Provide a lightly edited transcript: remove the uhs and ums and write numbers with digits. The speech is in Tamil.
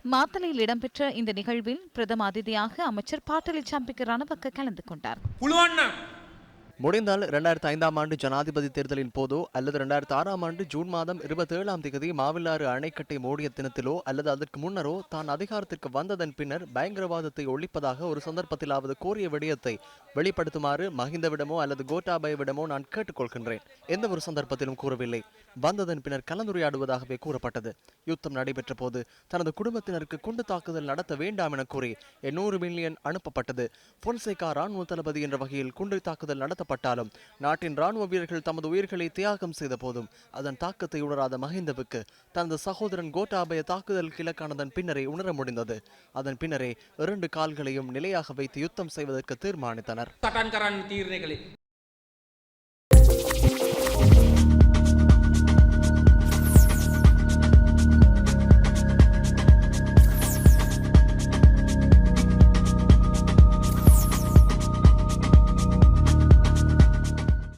மாத்தளையில் இடம்பெற்ற இந்த நிகழ்வில் பிரதம அதிதியாக அமைச்சர் பாட்டலி சம்பிக்க ரணவக்க கலந்து கொண்டார். முடிந்தால் 2005ஆம் ஆண்டு ஜனாதிபதி தேர்தலின் போதோ அல்லது 2006ஆம் ஆண்டு ஜூன் மாதம் 27ஆம் தேதி மாவிலாறு அணைக்கட்டை மூடிய தினத்திலோ அல்லது அதற்கு முன்னரோ தான் அதிகாரத்திற்கு வந்ததன் பின்னர் பயங்கரவாதத்தை ஒழிப்பதாக ஒரு சந்தர்ப்பத்திலாவது கோரிய விடயத்தை வெளிப்படுத்துமாறு மஹிந்தவிடமோ அல்லது கோட்டாபயவிடமோ நான் கேட்டுக்கொள்கின்றேன். எந்த ஒரு சந்தர்ப்பத்திலும் கூறவில்லை. வந்ததன் பின்னர் கலந்துரையாடுவதாகவே கூறப்பட்டது. யுத்தம் நடைபெற்ற போது தனது குடும்பத்தினருக்கு குண்டு தாக்குதல் நடத்த வேண்டாம் என கூறி 800 மில்லியன் அனுப்பப்பட்டது. பொன்சேகா ராணுவ தளபதி என்ற வகையில் குண்டு தாக்குதல் நடத்தப்பட்டாலும் நாட்டின் ராணுவ வீரர்கள் தமது உயிர்களை தியாகம் செய்த போதும் அதன் தாக்கத்தை உணராத மஹிந்தவுக்கு தனது சகோதரன் கோட்டாபய தாக்குதல் கிழக்கானதன் பின்னரே உணர முடிந்தது. அதன் பின்னரே 2 கால்களையும் நிலையாக வைத்து யுத்தம் செய்வதற்கு தீர்மானித்தனர்.